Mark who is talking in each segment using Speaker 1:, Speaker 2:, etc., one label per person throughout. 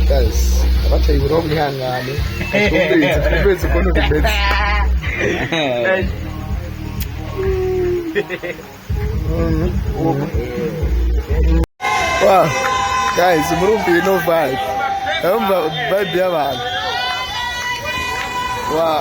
Speaker 1: guys, abateye uburongo ihangane twumvise ukuntu bimeze. Wow guys, murumviye no vibe vibe y'abantu. Wow.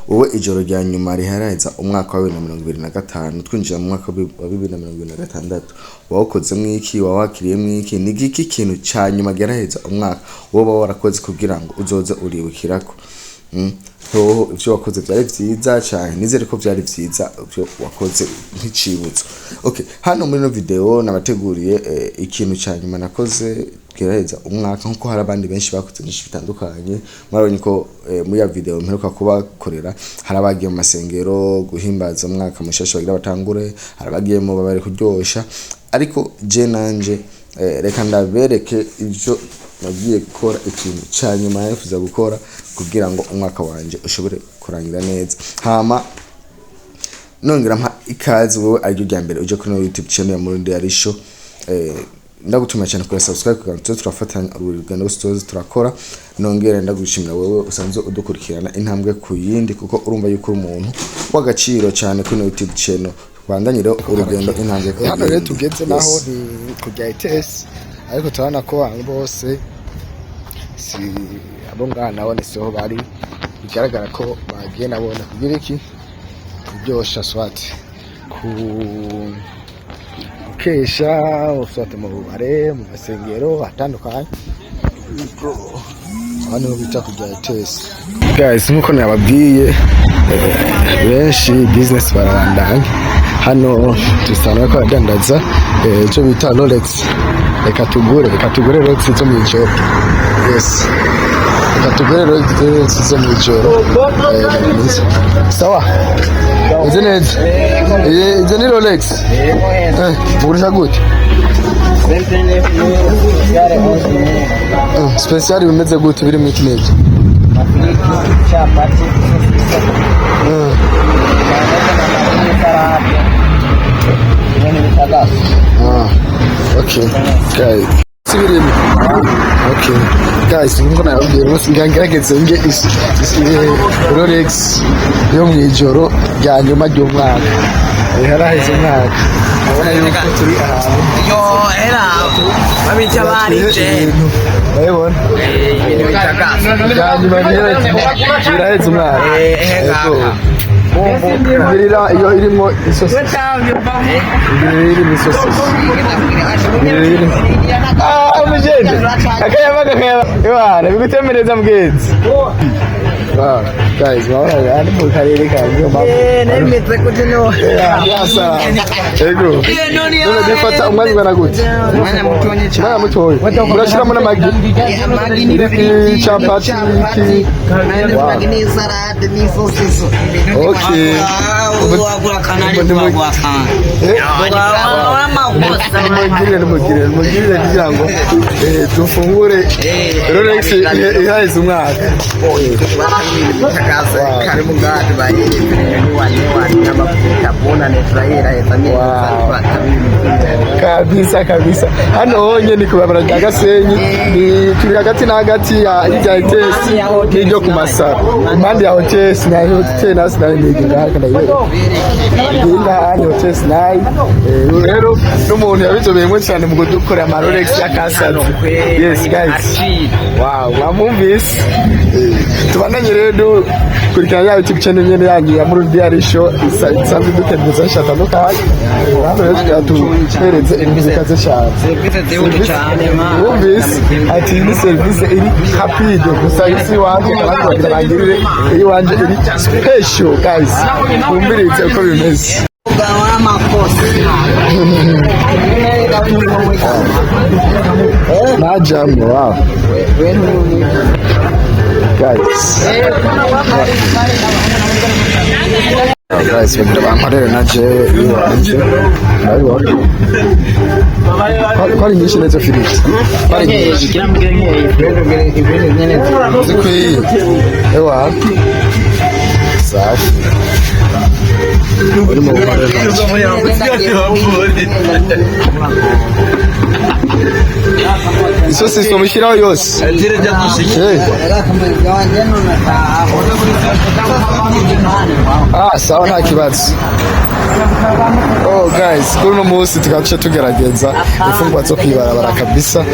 Speaker 2: Wowe ijoro rya nyuma riharaheza umwaka wa 2025 twinjira mu mwaka wa 2026 wakoze mwiki wawakiriye mwiki ni giki kintu ca nyuma geraheza umwaka woba warakoze kugira ngo uzoze uribukirako ivyo wakoze byari vyiza cyane nizere ko byari vyiza ivyo wakoze nk'icibutso. Okay, hano muri no video nabateguriye ikintu ca nyuma nakoze geraheza umwaka nkuko hari abandi benshi bakoze nyinshi bitandukanye. Mwarabonye ko muri ya video mperuka kubakorera harabagiye mu masengero guhimbaza umwaka mushasha bagira batangure, harabagiye mu babare kuryosha, ariko je nanje reka ndabereke ivyo nagiye gukora ikintu ca nyuma yafuza gukora kugira ngo umwaka wanje ushobore kurangira neza. Hama nongera mpa ikaze wowe aryo rya mbere uje kuri YouTube channel ya Murundi Arisho. Ndagutuma cyane kuri subscribe kugira ngo turafatanya urugendo rwose turakora. Nongera ndagushimira wowe usanzwe udukurikirana intambwe ku yindi kuko urumva yuko umuntu w'agaciro cyane kuri YouTube channel. Bandanyire urugendo intambwe ku
Speaker 1: hano rero tugeze naho ni kujya ETS, ariko turabona ko abantu bose si abo ngana nabone so bari bigaragara ko bagiye nabona kugira iki kuryosha swati kukesha usate mu bubare mu masengero atandukanye hano bita kujya ETS. Guys, nkuko nababwiye benshi business barabandanya hano tusana ko adandaza cyo bita Rolex. Reka tugure Rolex zo mu ijoro. Yes, reka tugure Rolex zo mu ijoro. Sawa izi neza izi ni Rolex ugurisha gute? Special bimeze gute biri mu kinege? Okay guys, okay guys, nko nababwiye bose ngangerageze nge Rolex yo mu ijoro rya nyuma ry'umwaka haraheze umwaka. Abona yuko turi ahantu
Speaker 3: yo era babita barije
Speaker 1: bayibona
Speaker 3: ibintu bitagaza
Speaker 1: rya nyuma biraheze umwaka. Birira iyo irimo isosi irimo isosi umujende akayaba bigutemereza mgenzi. Guys, mabona ari mu karere kanjye
Speaker 3: nemeze kutino
Speaker 1: yasa ego none difata umwanya ngana gute?
Speaker 3: umwanya mutonye cyane
Speaker 1: mutoye urashiramo n'amagi ni chapati
Speaker 3: magi ni salade ni sauce.
Speaker 1: Okay,
Speaker 3: wagura kanari wagura
Speaker 1: mugire kugira ngo dufungure Rolex ihaize umwaka.
Speaker 3: Kari mugati wani n'amafuta bona netraira
Speaker 1: kabisa hano honye ni kubabara rya Gasenyi ni turi hagati na hagati ya ETS n'iryo ku Masaro impande ya ETS na hotel national n'iganga n'inga hano ETS nayi rero n'umuntu yabitobeyemo cyane mu gukora ama Rolex ya Kasazi. Yes guys, wow mwamumvise tubandanye rero kurikirana YouTube channel nyene yanyu ya Murundi Arisho isanzwe duteguza shatandukanye hano rero tuhereze imizika ze cyane
Speaker 3: service cyane
Speaker 1: mwumvise ati ni service iri rapide gusa isi wanje kandi bagirire iri wanje iri special guys kumbirize uko bimeze najambo. Wow guys, guys bagira bamparere naje iwanje ndabibona kwari nyinshi neza Felix kwari nyinshi zikwiye ewa safi urimo gukorera isosi mushyiraho yose. Sawa nta kibazo. Guys, kuri uno munsi tugace tugerageza ifungwa zo kwibarabara kabisa,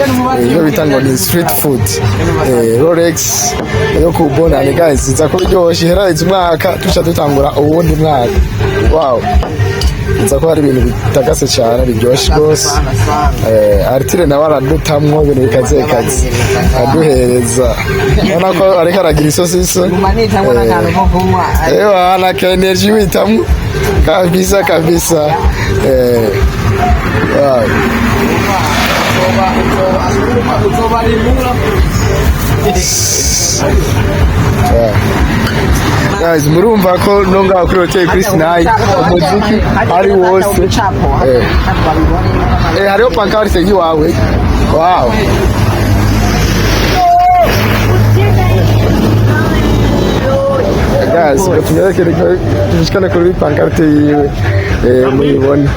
Speaker 1: iyo bita ngo ni street food, Rolex yo kubonana guys, iza ko biryoshye. Heraheze umwaka tuca dutangura uwundi mwaka. Wow, iza ko hari ibintu bitagase cyane biryoshye rwose. Artire nawe aradutamwo ibintu bikaze aduhereza, ubona ko ariko aragira isosisi. Ana ka energy witamwo kabisa. Wow. Guys, murumva ko nonga kuri Hotel Chris Nai umuziki ari wose. Hariho pancarte yiwawe. Wow. Guys, tunyekere kuri pancarte yiwe muyibone.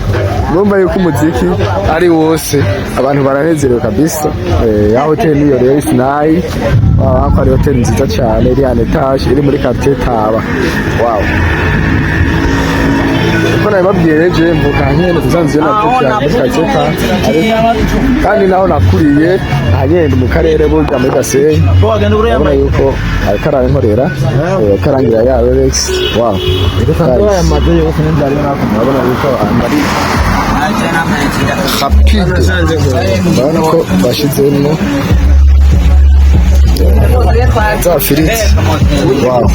Speaker 1: Murumva yuko umuziki ari wose, abantu baranezerewe kabisa. Ya hotel niyo rero Sinai, hapa ari hotel nziza cyane, iri en etage, iri muri quartier Taba. Wow. Kuna babwiye je mvuka nyene tuzanziye na quartier Taba, kandi naho nakuriye ahagenda mu karere burya muri Gasenyi. Urabona yuko akara inkorera, karangira ya Rolex. Wow. Aya made yo kunendari nakumabona yuko andari rapide, urabona ko bashyizemo za firiti. Wow,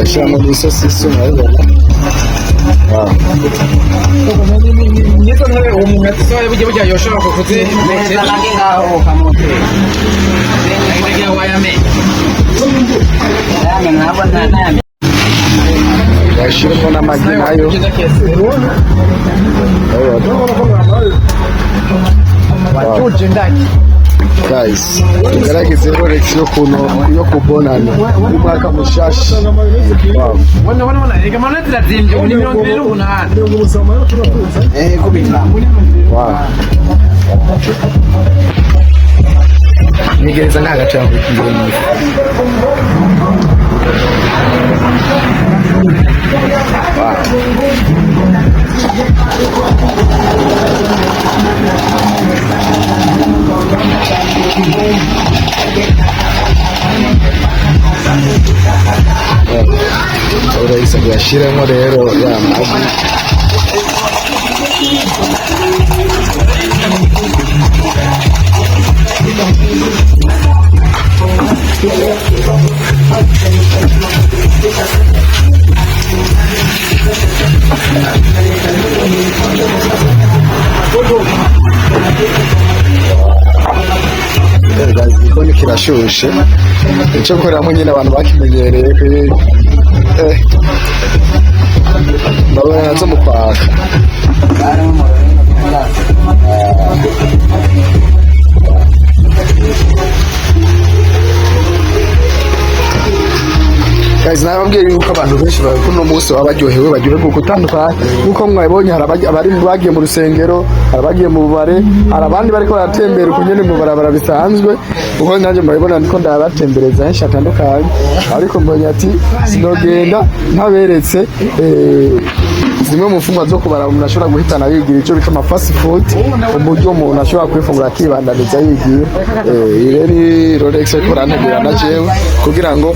Speaker 1: ashyiramo n'isosisi murabibona. Wow. Yashiramo n'amagi nayo. Guys, tugerageze Rolex yo kubonana umwaka mushasha. Wow. Wow. Nigereza nk'agace yawe kigeni. Urahise kuyashyiramo rero ya magi. Igikoni kirashushe, icyo koreramo nyine abantu bakimenyereye. Ndabona nazo mu kwaka. Guys, nababwiye yuko abantu benshi kuno munsi baryohewe gutandukanye nkuko mwabonye. Hari abari bagiye mu rusengero, hari abagiye mu bubare, hari abandi bariko baratembera kunyene mu barabara bisanzwe. Uko nanjye mbabona niko ndabatembereza henshi hatandukanye, ariko mbonye ati sinogenda ntaberetse zimwe mu mfungwa zo kubara umuntu ashobora guhitana yigira icyo bita fast food, umuryo umuntu ashobora kwifungura akibandaniza yigira. Ire ni Rolex kurantegera na jewe kugira ngo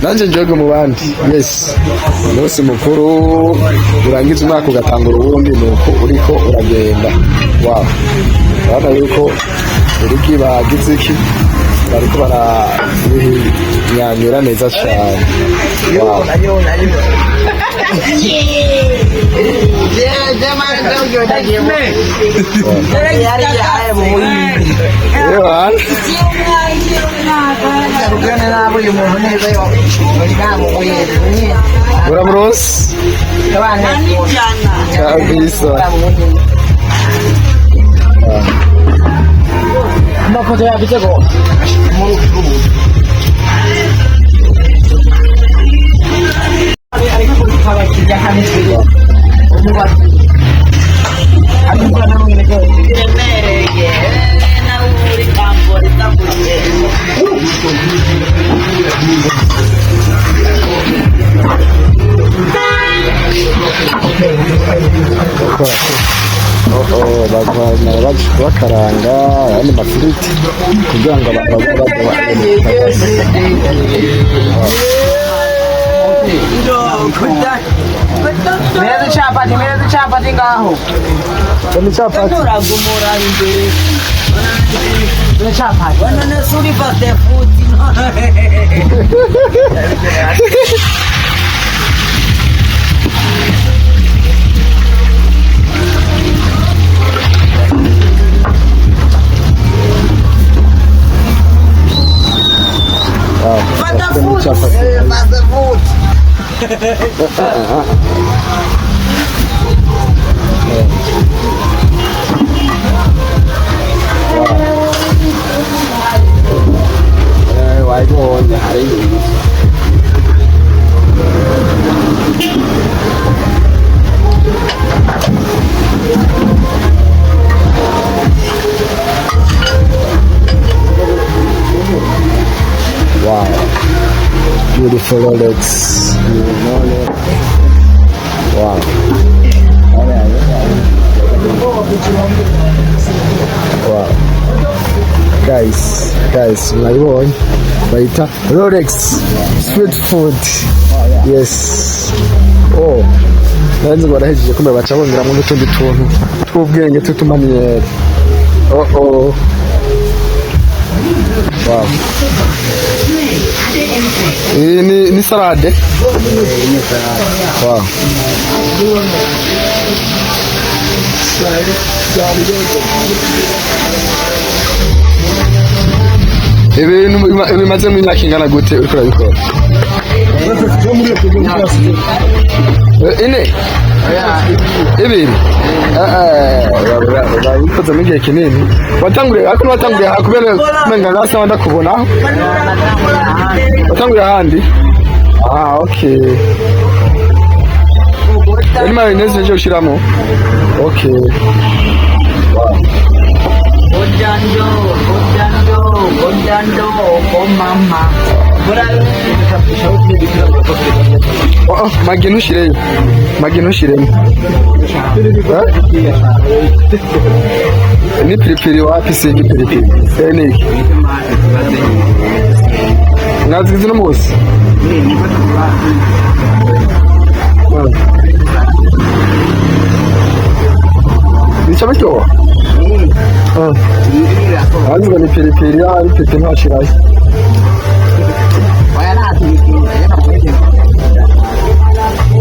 Speaker 1: nanje njoge mu bandi. Yes, umunsi mukuru urangiza umwaka ugatanga urundi nuko uriko uragenda. Wow, urabona yuko uriki bagize iki bariko baranyanyura neza cyane. Wow. Uramurose kabisa. Amafoto ya bitego
Speaker 3: Aku
Speaker 1: bakaranga ayandi mafiriti kugira ngo abantu
Speaker 3: Meza chapati ngaho.
Speaker 1: Ni chapati.
Speaker 3: Turagumura imbere. Ni chapati. Wana nasuri pate futi. Pate futi. Pate futi.
Speaker 1: Why go on the wow, beautiful Rolex. Wow. Wow. Guys, mnaiona baita Rolex street food. Yes. Oh. Nanze barahejeje kumbe baca bongeramo n'utundi tuntu tw'ubwenge tutumaniyeri. Oh. Wow. Ni salade. Wow. Ibintu bimaze mu myaka ingana gute uriko urabikora? Ine? Ibiri? Babikoze mu gihe kinini. Watanguriye kubera menga ngasa ndakubona. Watanguriye ahandi? Okay. Ni mayonnaise nje ushiramo? Okay. Wow.
Speaker 3: Gonjando, mama.
Speaker 1: Maginu shiremo. Ni pilipili wapi si ni pilipili? Ni. Nazizi no musi. Ni chabito. Azga ni pilipili ya pilipili nta shirayi.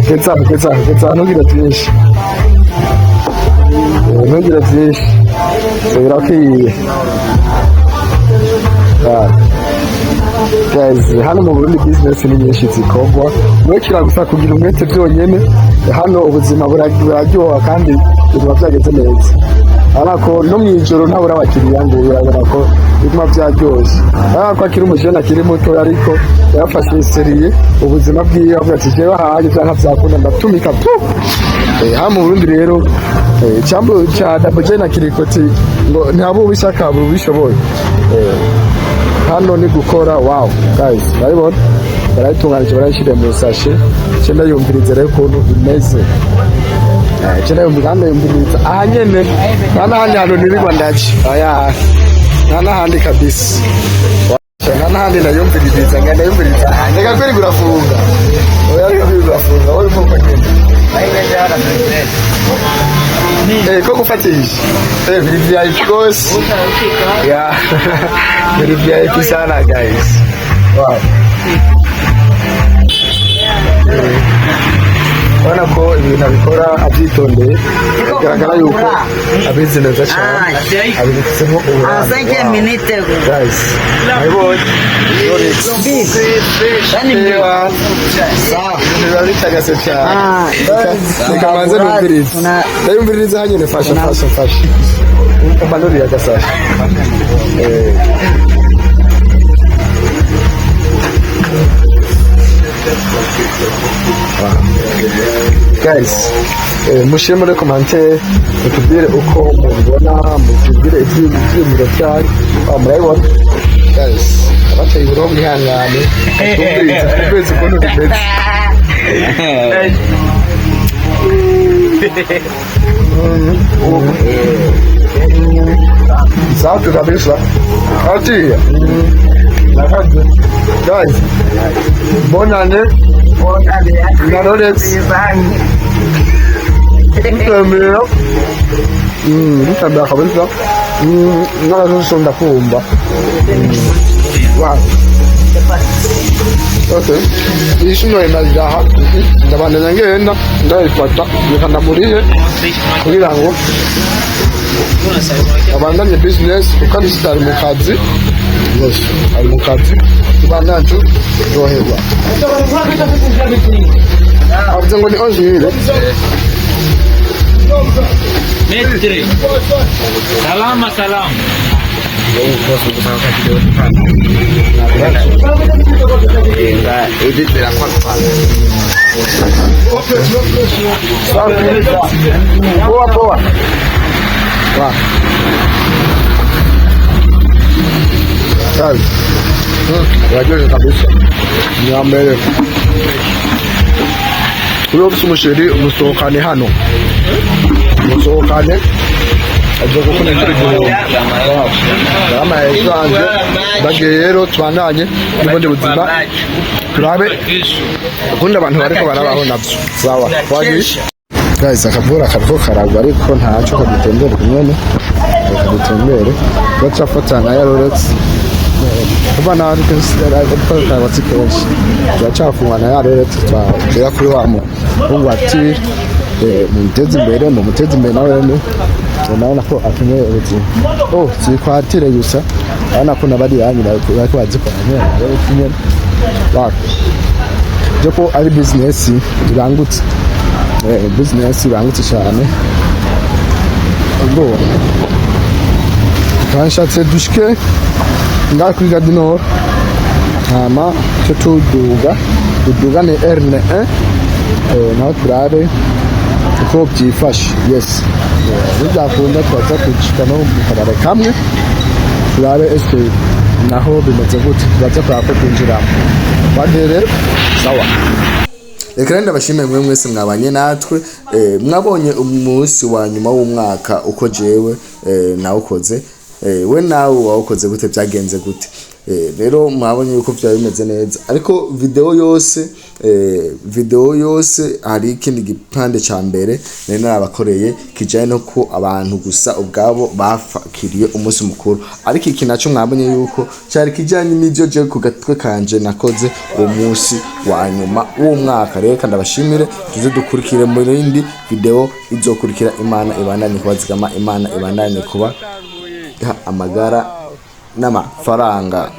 Speaker 1: Ketsa ntugira byinshi. Birakwiye. Guys, hano mu Burundi business ni nyinshi zikorwa. Mwe kiragusa kugira umwete byonyene. Hano ubuzima buraryoha kandi biba byageze neza. Arako no mwijoro ntabura abakiriya ngo urabona ko bituma byaryoshye. Arako akiri umujene akiri muto ariko yarafashe seriye ubuzima bwiwe avuga ati jewe haje byanka byakunda ndatumika tu. Ha mu Burundi rero cyambo cya dabujene akiri koti ngo ntabo ubishaka bishoboye. Hano ni gukora wow guys baribona barayitunganije barayishire mu sashe cyenda yumvirize rero ukuntu imeze. Cyenda yumviriza ahanyene nana hano nirirwa ndaje aya nana handi kabisa nana handi nayumviriza ngenda yumviriza ndeka kweri gurafunga oya gurafunga uri mu kagenda ko gufatisha biri VIP course yeah biri VIP sana guys wow Wana ko ibintu abikora abyitondeye bigaragara yuko abizi neza cyane abifitemo uburambe.
Speaker 3: 5 minutes
Speaker 1: guys ayibonye biba bitagase cyane reka manze numviriza ndayumviriza hanyine fasha umanuri yagasasha guys mushyire muri commentaire mutubwire uko mubibona, mutubwire ibyiyumviro byanyu. Murabibona guys, abateye uburoho mwihangane twumvise ukuntu bimeze. Safi kabisa. Atia. Guys, bonane na Rolex. Mtembea. Mtembea kabisa. Nasonda kumba. Wow. Okay. Ishino inajaha. Ndabana ngenda ndayifata nikandamuriye kugira ngo abandanye business ukandi sitari mu kazi. Yes, ari mu kazi. Tubanacu roheba. Avuze ngo ni 11.
Speaker 4: Metre. Salama salam.
Speaker 1: Poa poa. Sabe? Wajoje kabisa. Nyambere. Uyo umusheri umusohokane hano. Umusohokane. Aje gukora interview. Ama yanje bagiye rero tubandanye n'ubundi buzima. Turabe ukunda abantu bariko barabaho navyo. Sawa. Wagisha. Guys, akavura kariko karagwa ariko ntaco kadutembere kumwene. Kadutembere. Bacafatana ya Rolex. Kuba na consider ko batikoresha. Bacafungana ya Rolex twa kuri wamo. Ngo ati muteze imbere nawe ne. Naona ko akenye ubuzima. Oh, sikwatire gusa. Ana ko nabari yanyu bariko bazikora nyene. Bak. Joko ari business irangutse. Business irangutse cyane. Ngo kanshatse dushike ngakuri gadino hama cyo tuduga ne R1 naho turabe uko byifashe. Yes, bizakunda twaza kucika no mukarare kamwe turabe eske naho bimeze gute twaza kwako kwinjira badere. Sawa.
Speaker 2: Reka ndabashimiye mwe mwese mwabanye natwe, mwabonye umunsi wa nyuma w'umwaka uko jewe nawukoze, we nawe wawukoze gute, byagenze gute? Rero mwabonye yuko byari bimeze neza, ariko video yose hari ikindi gipande ca mbere nari narabakoreye kijanye no ko abantu gusa ubwabo bafakiriye umunsi mukuru, ariko iki naco mwabonye yuko cyari kijanye n'ivyo je ku gatwe kanje nakoze uwo munsi wa nyuma w'umwaka. Reka ndabashimire, tuze dukurikire mu rindi video izokurikira. Imana ibandanye kubazigama, Imana ibandanye kuba amagara n'amafaranga.